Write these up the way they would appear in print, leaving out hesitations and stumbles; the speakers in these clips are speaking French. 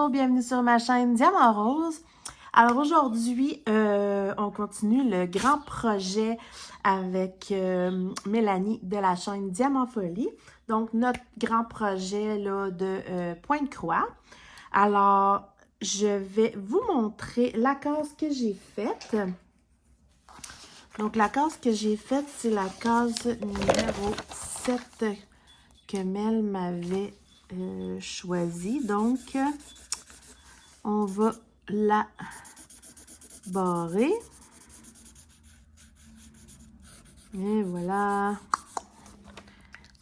Allô, bienvenue sur ma chaîne Diamant Rose. Alors aujourd'hui, on continue le grand projet avec Mélanie de la chaîne Diamant Folie. Donc notre grand projet là, de Pointe-Croix. Alors, je vais vous montrer la case que j'ai faite. Donc la case que j'ai faite, c'est la case numéro 7 que Mel m'avait choisie. Donc, on va la barrer. Et voilà.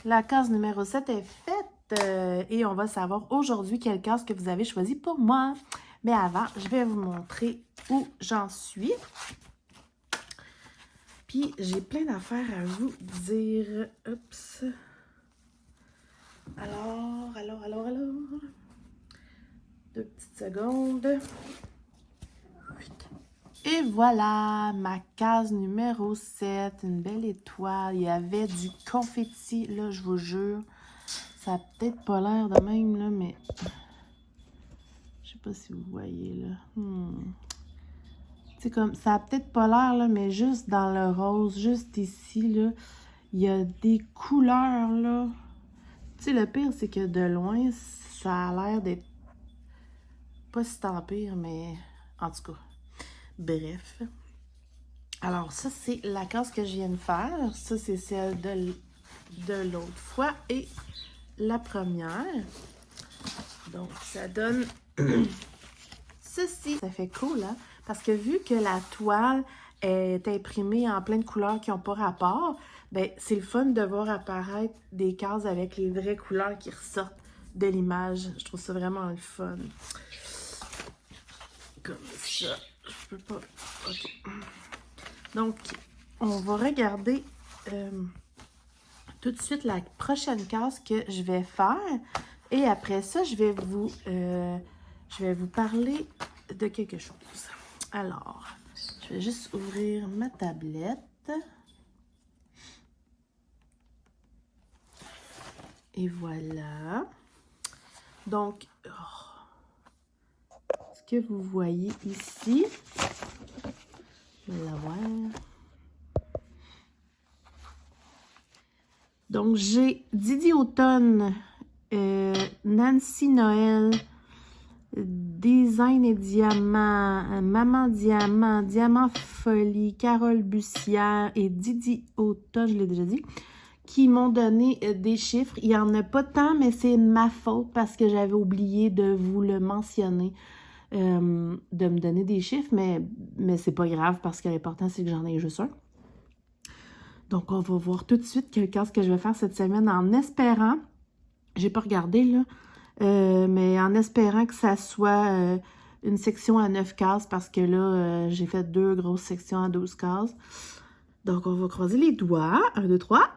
La case numéro 7 est faite. Et on va savoir aujourd'hui quelle case que vous avez choisie pour moi. Mais avant, je vais vous montrer où j'en suis. Puis, j'ai plein d'affaires à vous dire. Oups. Alors. Deux petites secondes. Et voilà, ma case numéro 7, une belle étoile. Il y avait du confetti, là, je vous jure. Ça n'a peut-être pas l'air de même, là, mais... Je sais pas si vous voyez, là. C'est comme, ça n'a peut-être pas l'air, là, mais juste dans le rose, juste ici, là, il y a des couleurs, là. Tu sais, le pire, c'est que de loin, ça a l'air d'être... Pas si tant pire, mais... En tout cas, bref... Alors, ça, c'est la case que je viens de faire. Ça, c'est celle de l'autre fois. Et la première. Donc, ça donne ceci. Ça fait cool, hein? Parce que vu que la toile est imprimée en plein de couleurs qui n'ont pas rapport, ben c'est le fun de voir apparaître des cases avec les vraies couleurs qui ressortent de l'image. Je trouve ça vraiment le fun. Comme ça. Je peux pas... OK. Donc, on va regarder tout de suite la prochaine case que je vais faire. Et après ça, je vais vous parler de quelque chose. Alors, je vais juste ouvrir ma tablette. Et voilà. Donc, ce que vous voyez ici, je vais la voir. Donc, j'ai Didi Automne, Nancy Noël, Design et Diamant, Maman Diamant, Diamant Folie, Carole Bussière et Didi Automne, je l'ai déjà dit, qui m'ont donné des chiffres. Il n'y en a pas tant, mais c'est ma faute parce que j'avais oublié de vous le mentionner, de me donner des chiffres, mais c'est pas grave parce que l'important, c'est que j'en ai juste un. Donc, on va voir tout de suite ce que je vais faire cette semaine en espérant, j'ai pas regardé là, mais en espérant que ça soit une section à 9 cases parce que là, j'ai fait 2 grosses sections à 12 cases. Donc, on va croiser les doigts. 1, 2, 3.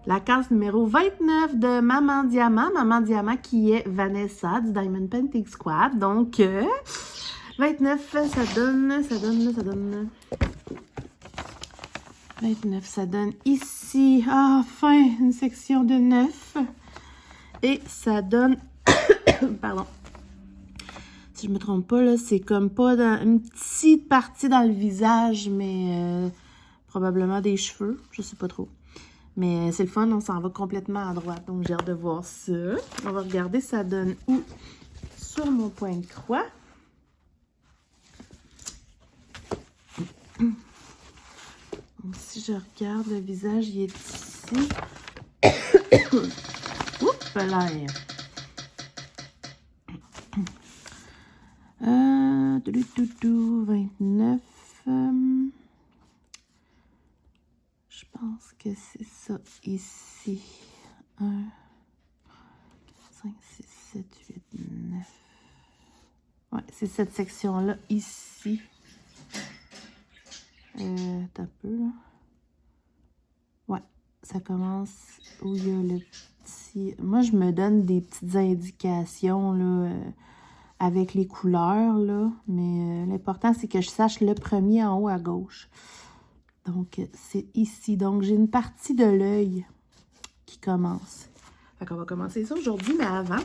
La case numéro 29 de Maman Diamant qui est Vanessa du Diamond Painting Squad. Donc, 29, ça donne... 29, ça donne ici, enfin, une section de 9. Et ça donne, pardon, si je me trompe pas, là, c'est comme pas dans une petite partie dans le visage, mais probablement des cheveux, je sais pas trop. Mais c'est le fun, on s'en va complètement à droite, donc j'ai hâte de voir ça. On va regarder, ça donne où? Sur mon point de croix. Donc, si je regarde, le visage, il est ici. Oups, l'air. 29. Je pense que c'est ça ici. 1, 5, 6, 7, 8, 9. Ouais, c'est cette section-là ici. T'as peu, là. Ouais, ça commence où il y a le petits... Moi, je me donne des petites indications, là, avec les couleurs, là. Mais l'important, c'est que je sache le premier en haut à gauche. Donc, c'est ici. Donc, j'ai une partie de l'œil qui commence. Fait qu'on va commencer ça aujourd'hui, mais avant,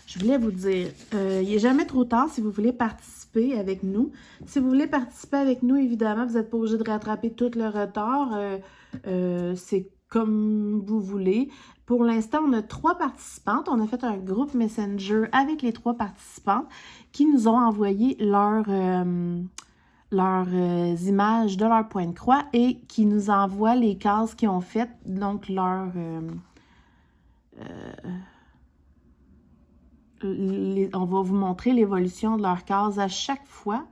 je voulais vous dire, il n'est jamais trop tard si vous voulez participer avec nous. Si vous voulez participer avec nous, évidemment, vous n'êtes pas obligé de rattraper tout le retard. C'est comme vous voulez. Pour l'instant, on a 3 participantes. On a fait un groupe Messenger avec les 3 participantes qui nous ont envoyé leurs images de leur point de croix et qui nous envoient les cases qu'ils ont faites, donc leur... on va vous montrer l'évolution de leurs cases à chaque fois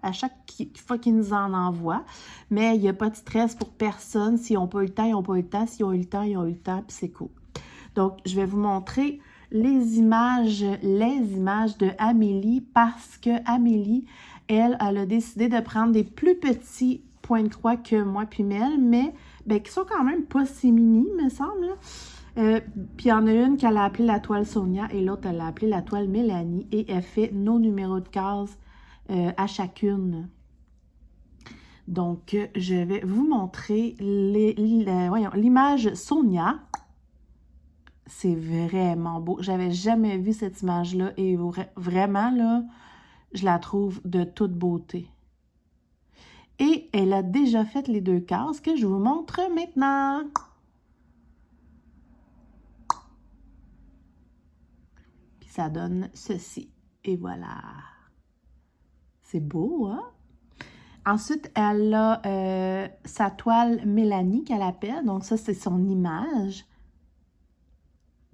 qu'ils nous en envoient. Mais il n'y a pas de stress pour personne. S'ils n'ont pas eu le temps, ils n'ont pas eu le temps. S'ils ont eu le temps, ils ont eu le temps, puis c'est cool. Donc, je vais vous montrer les images de Amélie parce que Amélie, elle a décidé de prendre des plus petits points de croix que moi puis Mel, mais ben, qui sont quand même pas si mini, me semble. Puis il y en a une qu'elle a appelée la toile Sonia et l'autre, elle l'a appelée la toile Mélanie et elle fait nos numéros de cases à chacune. Donc, je vais vous montrer l'image Sonia. C'est vraiment beau. J'avais jamais vu cette image-là et vraiment, là, je la trouve de toute beauté. Et elle a déjà fait les 2 cases que je vous montre maintenant. Puis ça donne ceci. Et voilà. C'est beau, hein? Ensuite, elle a sa toile Mélanie qu'elle appelle. Donc ça, c'est son image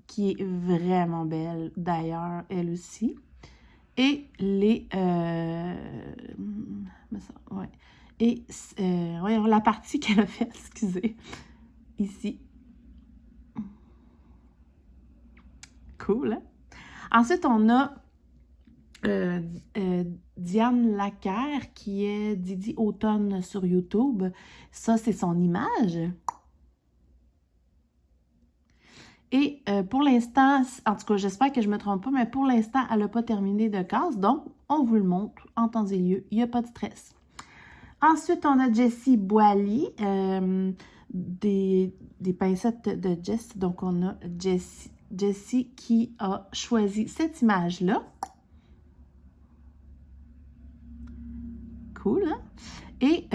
qui est vraiment belle, d'ailleurs, elle aussi. Et les... ouais. Et voyons, la partie qu'elle a faite, excusez, ici. Cool, hein? Ensuite, on a Diane Lacaire, qui est Didi Automne sur YouTube. Ça, c'est son image. Et pour l'instant, en tout cas, j'espère que je ne me trompe pas, mais pour l'instant, elle n'a pas terminé de cases. Donc, on vous le montre en temps et lieu. Il n'y a pas de stress. Ensuite, on a Jessie Boily, des pincettes de Jess. Donc, on a Jessie qui a choisi cette image-là. Cool, hein? Et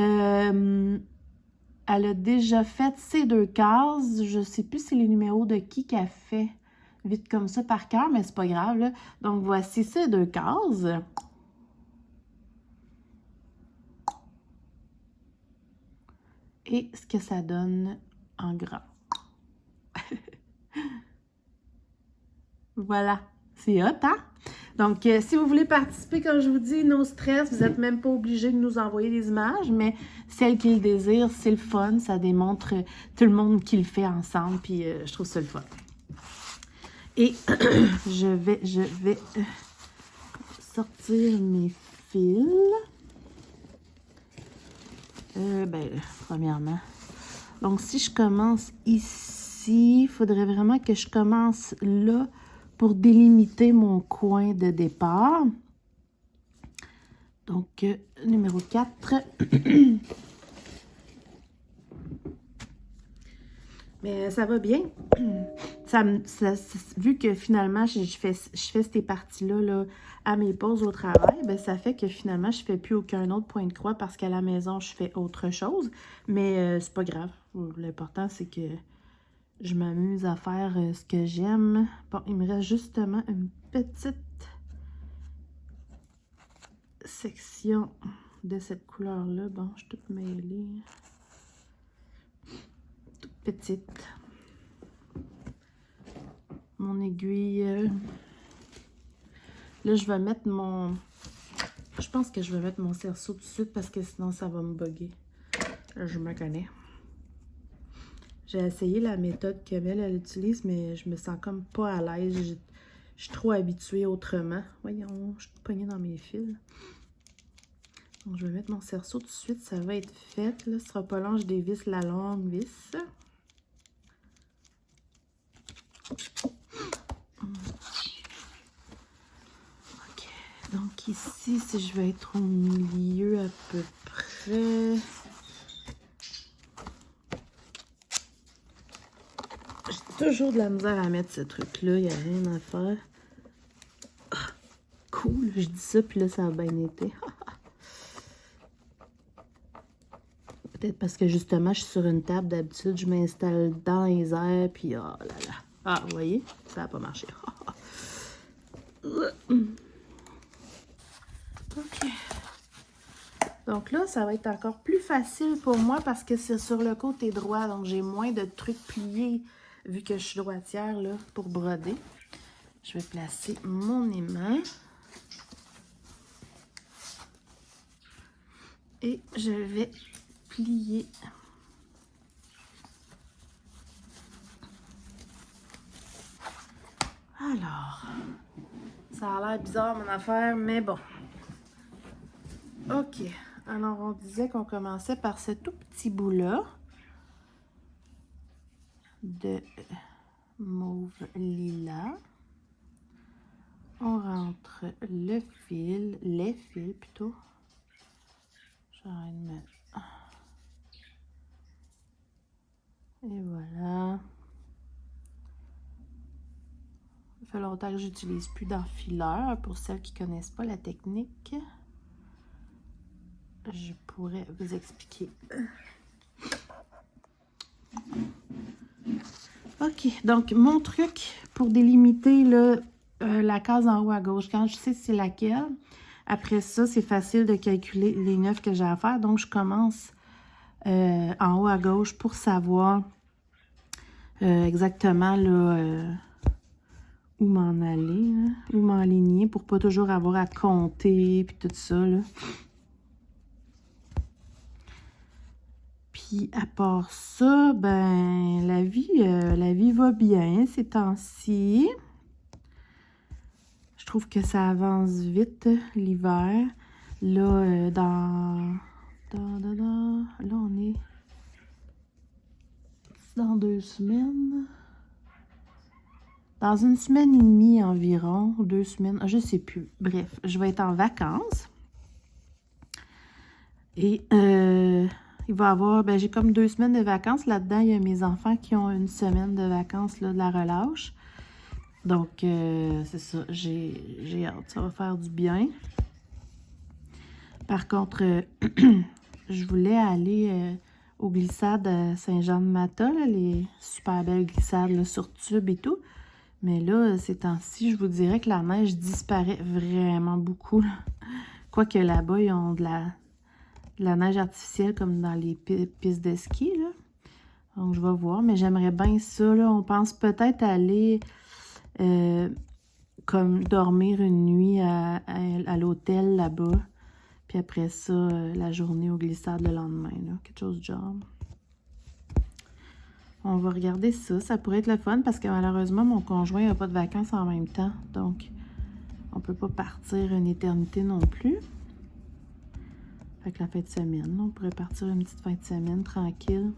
elle a déjà fait ces 2 cases. Je ne sais plus si c'est les numéros de qui qu'elle fait vite comme ça par cœur, mais c'est pas grave, là. Donc, voici ces 2 cases. Et ce que ça donne en grand. Voilà, c'est hot, hein? Donc, si vous voulez participer, comme je vous dis, no stress, vous n'êtes même pas obligé de nous envoyer des images, mais celles qui le désirent, c'est le fun, ça démontre tout le monde qui le fait ensemble, puis je trouve ça le fun. Et je vais sortir mes fils. Premièrement. Donc, si je commence ici, il faudrait vraiment que je commence là pour délimiter mon coin de départ. Donc, numéro 4. Mais ça va bien. Vu que finalement, je fais ces parties-là là, à mes pauses au travail, ben, ça fait que finalement, je ne fais plus aucun autre point de croix parce qu'à la maison, je fais autre chose. Mais c'est pas grave. L'important, c'est que je m'amuse à faire ce que j'aime. Bon, il me reste justement une petite section de cette couleur-là. Bon, je suis toute mêlée. Toute petite. Mon aiguille. Là, je vais mettre mon... Je pense que je vais mettre mon cerceau tout de suite parce que sinon, ça va me bugger. Là, je me connais. J'ai essayé la méthode que Mel, elle utilise, mais je me sens comme pas à l'aise. Je suis trop habituée autrement. Voyons, je suis pognée dans mes fils. Donc, je vais mettre mon cerceau tout de suite. Ça va être fait. Là, ce sera pas long. Je dévisse la longue vis. OK. Donc ici, si je vais être au milieu à peu près... J'ai toujours de la misère à mettre ce truc-là. Il n'y a rien à faire. Ah, cool. Je dis ça, puis là, ça a bien été. Peut-être parce que justement, je suis sur une table. D'habitude, je m'installe dans les airs, puis oh là là. Ah, vous voyez? Ça n'a pas marché. OK. Donc là, ça va être encore plus facile pour moi parce que c'est sur le côté droit. Donc, j'ai moins de trucs pliés vu que je suis droitière là, pour broder. Je vais placer mon aimant. Et je vais plier. Alors, ça a l'air bizarre mon affaire, mais bon. OK. Alors, on disait qu'on commençait par ce tout petit bout-là de mauve lilas. On rentre le fil, les fils plutôt. J'arrête de mettre. Et voilà. Ça fait longtemps que j'utilise plus d'enfileur. Pour celles qui ne connaissent pas la technique, je pourrais vous expliquer. OK, donc mon truc pour délimiter là, la case en haut à gauche, quand je sais c'est laquelle, après ça, c'est facile de calculer les 9 que j'ai à faire. Donc, je commence en haut à gauche pour savoir exactement là, où m'en aller, là, où m'enligner, pour pas toujours avoir à compter puis tout ça, là. Puis, à part ça, ben, la vie va bien ces temps-ci. Je trouve que ça avance vite, l'hiver. Là, là, on est dans 2 semaines. Dans une semaine et demie environ, 2 semaines, je sais plus. Bref, je vais être en vacances. Et il va y avoir, ben j'ai comme 2 semaines de vacances. Là-dedans, il y a mes enfants qui ont une semaine de vacances là, de la relâche. Donc, c'est ça, j'ai hâte. Ça va faire du bien. Par contre, je voulais aller aux glissades à Saint-Jean-de-Mata, les super belles glissades là, sur tube et tout. Mais là, ces temps-ci, je vous dirais que la neige disparaît vraiment beaucoup. Là. Quoique là-bas, ils ont de la neige artificielle comme dans les pistes de ski. Là. Donc, je vais voir. Mais j'aimerais bien ça. Là. On pense peut-être aller comme dormir une nuit à l'hôtel là-bas. Puis après ça, la journée aux glissades le lendemain. Là. Quelque chose du genre. On va regarder ça. Ça pourrait être le fun parce que malheureusement, mon conjoint n'a pas de vacances en même temps. Donc, on peut pas partir une éternité non plus. Fait que la fin de semaine, on pourrait partir une petite fin de semaine tranquille.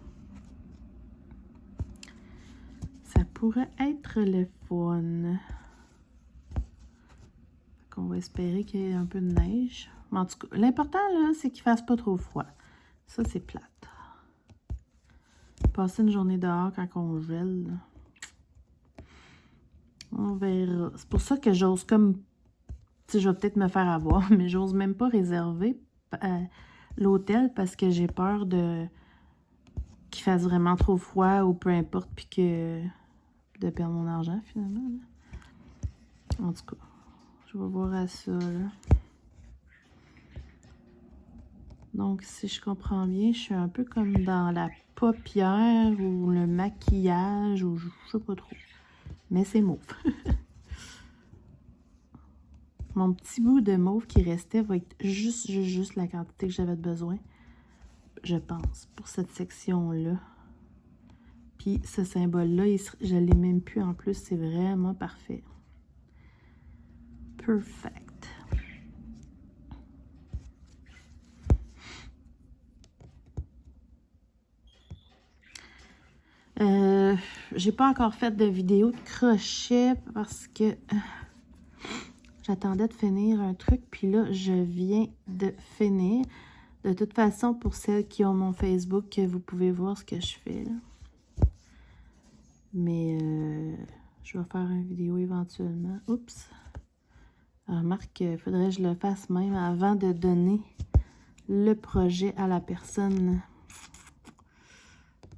Ça pourrait être le fun. On va espérer qu'il y ait un peu de neige. Mais en tout cas, l'important, là, c'est qu'il fasse pas trop froid. Ça, c'est plate. Passer une journée dehors quand on gèle, là. On verra. C'est pour ça que j'ose comme... Tu sais, je vais peut-être me faire avoir, mais j'ose même pas réserver l'hôtel parce que j'ai peur qu'il fasse vraiment trop froid ou peu importe, puis que de perdre mon argent, finalement. Là. En tout cas, je vais voir à ça, là. Donc, si je comprends bien, je suis un peu comme dans la paupière ou le maquillage ou je sais pas trop. Mais c'est mauve. Mon petit bout de mauve qui restait va être juste la quantité que j'avais besoin, je pense, pour cette section-là. Puis ce symbole-là, je ne l'ai même plus en plus. C'est vraiment parfait. Perfect. j'ai pas encore fait de vidéo de crochet parce que j'attendais de finir un truc. Puis là, je viens de finir. De toute façon, pour celles qui ont mon Facebook, vous pouvez voir ce que je fais, là. Mais je vais faire une vidéo éventuellement. Oups! Remarque, il faudrait que je le fasse même avant de donner le projet à la personne.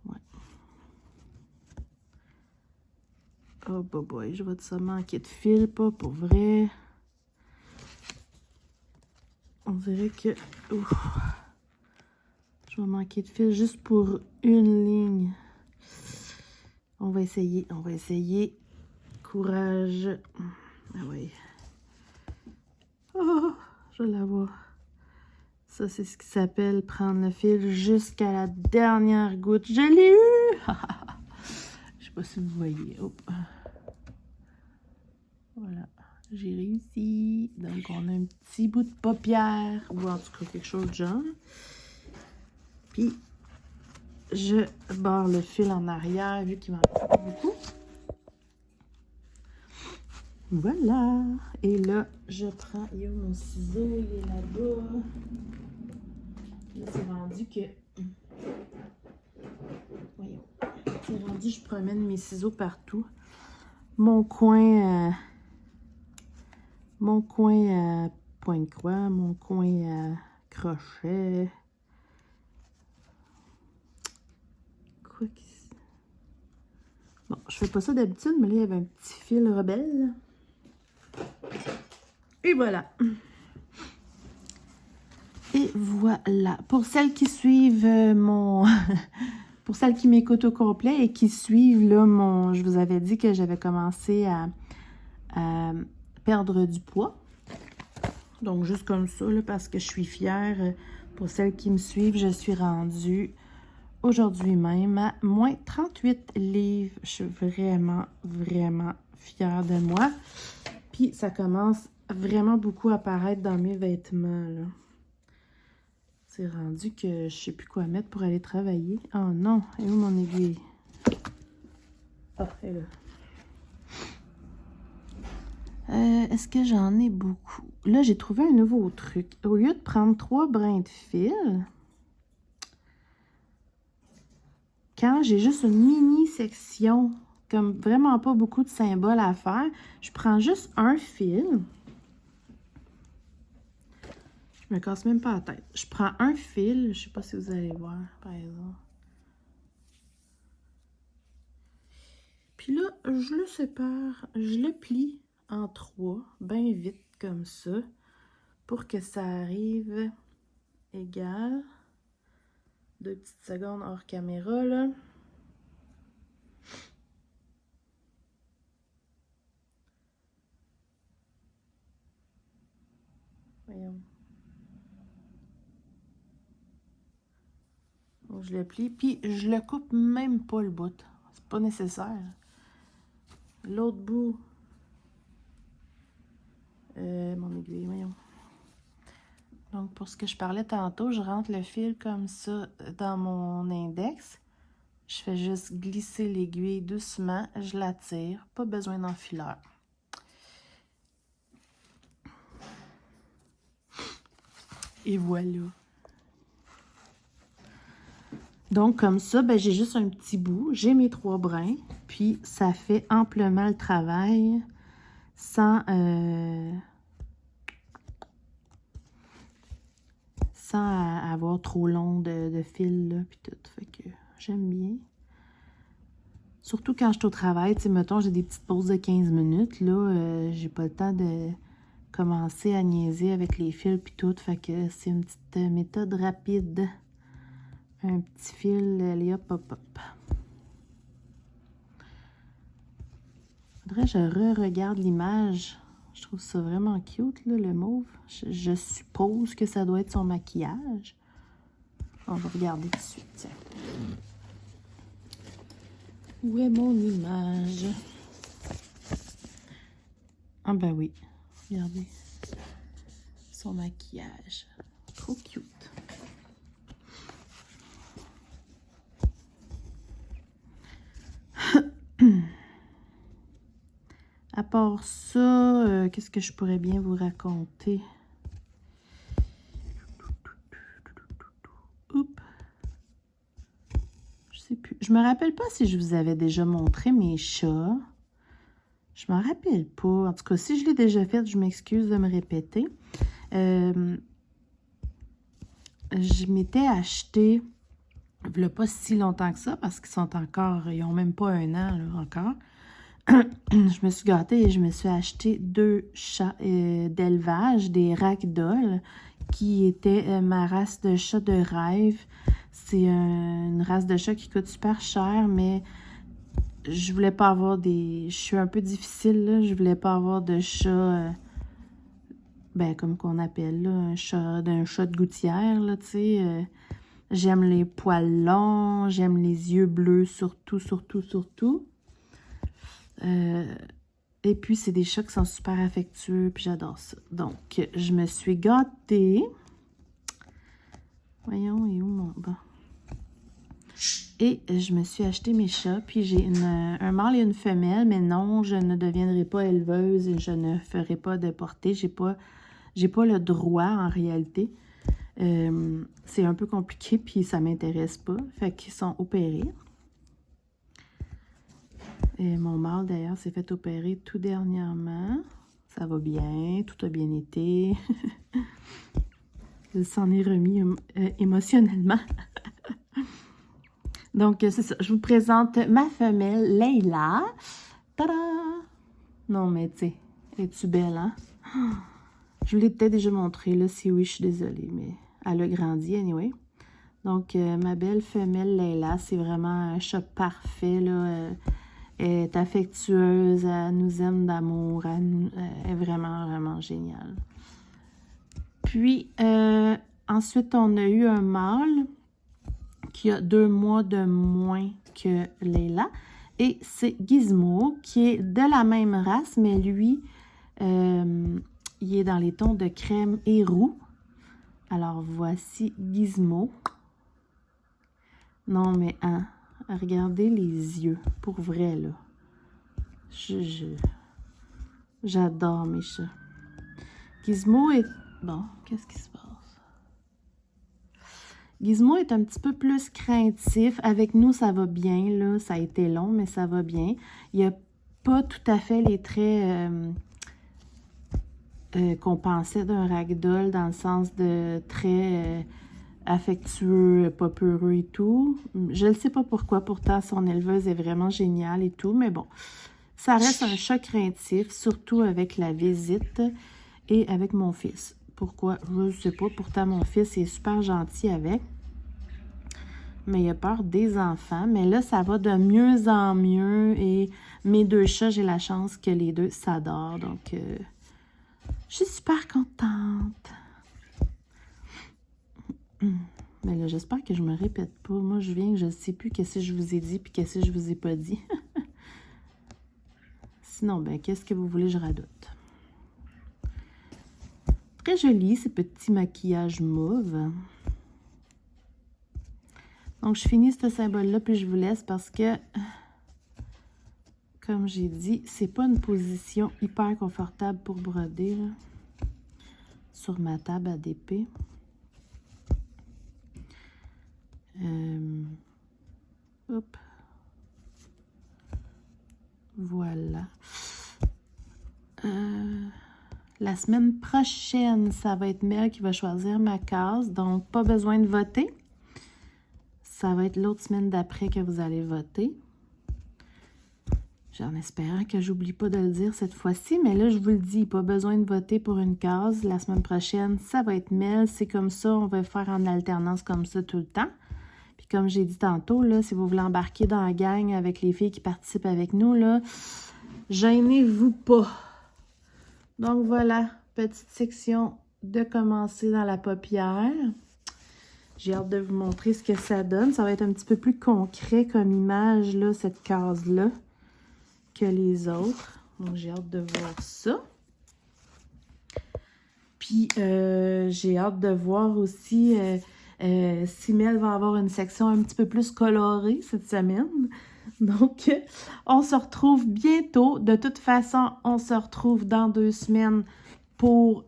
Ouais. Oh boy, je vais te ça manquer de fil, pas pour vrai. On dirait que... Ouf, je vais manquer de fil juste pour une ligne. On va essayer, on va essayer. Courage. Ah oui. Oh, je vais l'avoir. Ça, c'est ce qui s'appelle prendre le fil jusqu'à la dernière goutte. Je l'ai eu! Je sais pas si vous voyez. Hop. Voilà. J'ai réussi. Donc, on a un petit bout de paupière, ou en tout cas quelque chose de genre. Puis, je barre le fil en arrière, vu qu'il m'en reste beaucoup. Voilà. Et là, je prends... Il y a mon ciseau, il est là-bas. Là, c'est rendu que... Voyons. C'est rendu, je promène mes ciseaux partout. Mon coin... point de croix, mon coin crochet. Quoi que... Bon, je fais pas ça d'habitude, mais là, il y avait un petit fil rebelle. Et voilà. Et voilà. Pour celles qui suivent mon... Pour celles qui m'écoutent au complet et qui suivent là, mon... Je vous avais dit que j'avais commencé à perdre du poids. Donc, juste comme ça, là, parce que je suis fière. Pour celles qui me suivent, je suis rendue aujourd'hui même à moins 38 livres. Je suis vraiment, vraiment fière de moi. Puis, ça commence vraiment beaucoup à apparaître dans mes vêtements, là. C'est rendu que je sais plus quoi mettre pour aller travailler. Oh non, et où mon aiguille? Ah, elle est là. Est-ce que j'en ai beaucoup? Là, j'ai trouvé un nouveau truc. Au lieu de prendre 3 brins de fil, quand j'ai juste une mini section, comme vraiment pas beaucoup de symboles à faire, je prends juste un fil. Je me casse même pas la tête. Je prends un fil, je sais pas si vous allez voir, par exemple. Puis là, je le sépare, je le plie en 3, bien vite comme ça, pour que ça arrive égal. 2 petites secondes hors caméra, là. Voyons. Donc, je le plie, puis je le coupe même pas le bout. C'est pas nécessaire. L'autre bout, mon aiguille, voyons. Donc, pour ce que je parlais tantôt, je rentre le fil comme ça dans mon index. Je fais juste glisser l'aiguille doucement, je la tire, pas besoin d'enfileur. Et voilà. Donc, comme ça, ben, j'ai juste un petit bout, j'ai mes 3 brins, puis ça fait amplement le travail sans avoir trop long de fil, là, puis tout. Fait que j'aime bien. Surtout quand je suis au travail, tu sais, mettons, j'ai des petites pauses de 15 minutes, là, j'ai pas le temps de commencer à niaiser avec les fils puis tout. Fait que c'est une petite méthode rapide. Un petit fil, allez hop, hop, hop. Faudrait que je re-regarde l'image. Je trouve ça vraiment cute, là, le mauve. Je suppose que ça doit être son maquillage. On va regarder tout de suite, tiens. Où est mon image? Ah ben oui, regardez. Son maquillage. Trop cute. part ça, qu'est-ce que je pourrais bien vous raconter? Oups. Je sais plus. Je me rappelle pas si je vous avais déjà montré mes chats. Je m'en rappelle pas. En tout cas, si je l'ai déjà fait, je m'excuse de me répéter. Je m'étais acheté, il n'y a pas si longtemps que ça, parce qu'ils sont encore, ils n'ont même pas 1 an là, encore. Je me suis gâtée et je me suis acheté 2 chats d'élevage, des ragdoll, qui étaient ma race de chat de rêve. C'est une race de chat qui coûte super cher, mais je voulais pas avoir des... Je suis un peu difficile, là. Je voulais pas avoir de chat... ben, comme qu'on appelle, là, un chat de gouttière, là, tu sais. J'aime les poils longs, j'aime les yeux bleus, surtout. Et puis, c'est des chats qui sont super affectueux, puis j'adore ça. Donc, je me suis gâtée. Voyons, et où mon... Bon. Et je me suis acheté mes chats, puis j'ai un mâle et une femelle, mais non, je ne deviendrai pas éleveuse et je ne ferai pas de portée. J'ai pas le droit, en réalité. C'est un peu compliqué, puis ça m'intéresse pas. Fait qu'ils sont opérés. Et mon mâle, d'ailleurs, s'est fait opérer tout dernièrement. Ça va bien, tout a bien été. Il s'en est remis émotionnellement. Donc, c'est ça. Je vous présente ma femelle, Leila. Tada! Non, mais tu sais, es-tu belle, hein? Je vous l'ai peut-être déjà montré, là. Si oui, je suis désolée, mais elle a grandi, anyway. Donc, ma belle femelle, Leila, c'est vraiment un chat parfait, là. Elle est affectueuse, elle nous aime d'amour, elle est vraiment, vraiment géniale. Puis, ensuite, on a eu un mâle qui a 2 mois de moins que Leila. Et c'est Gizmo, qui est de la même race, mais lui, il est dans les tons de crème et roux. Alors, voici Gizmo. Non, mais hein, regardez les yeux, pour vrai, là. J'adore mes chats. Gizmo est... Bon, qu'est-ce qui se passe? Gizmo est un petit peu plus craintif. Avec nous, ça va bien, là. Ça a été long, mais ça va bien. Il n'a pas tout à fait les traits qu'on pensait d'un ragdoll, dans le sens de traits affectueux, pas peureux et tout. Je ne sais pas pourquoi, pourtant, son éleveuse est vraiment géniale et tout, mais bon. Ça reste un chat craintif, surtout avec la visite et avec mon fils. Pourquoi? Je ne sais pas. Pourtant, mon fils est super gentil avec. Mais il a peur des enfants. Mais là, ça va de mieux en mieux. Et mes 2 chats, j'ai la chance que les 2 s'adorent. Donc, je suis super contente. Mais là, j'espère que je me répète pas. Moi, je viens, je ne sais plus qu'est-ce que je vous ai dit puis qu'est-ce que je vous ai pas dit. Sinon, ben, qu'est-ce que vous voulez que je radote? Très joli, ces petits maquillages mauves. Donc, je finis ce symbole-là, puis je vous laisse parce que, comme j'ai dit, c'est pas une position hyper confortable pour broder, là, sur ma table à DP. Hop. Voilà. La semaine prochaine, ça va être Mel qui va choisir ma case. Donc, pas besoin de voter. Ça va être l'autre semaine d'après que vous allez voter. En espérant que j'oublie pas de le dire cette fois-ci. Mais là, je vous le dis, pas besoin de voter pour une case. La semaine prochaine, ça va être Mel. C'est comme ça, on va faire en alternance comme ça tout le temps. Puis comme j'ai dit tantôt, là, si vous voulez embarquer dans la gang avec les filles qui participent avec nous, là, gênez-vous pas. Donc voilà, petite section de commencer dans la paupière. J'ai hâte de vous montrer ce que ça donne. Ça va être un petit peu plus concret comme image, là, cette case-là, que les autres. Donc, j'ai hâte de voir ça. Puis, j'ai hâte de voir aussi si Mel va avoir une section un petit peu plus colorée cette semaine. Donc, on se retrouve bientôt. De toute façon, on se retrouve dans 2 semaines pour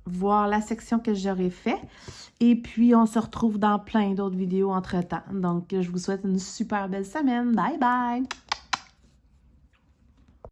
voir la section que j'aurais fait. Et puis, on se retrouve dans plein d'autres vidéos entre-temps. Donc, je vous souhaite une super belle semaine. Bye bye!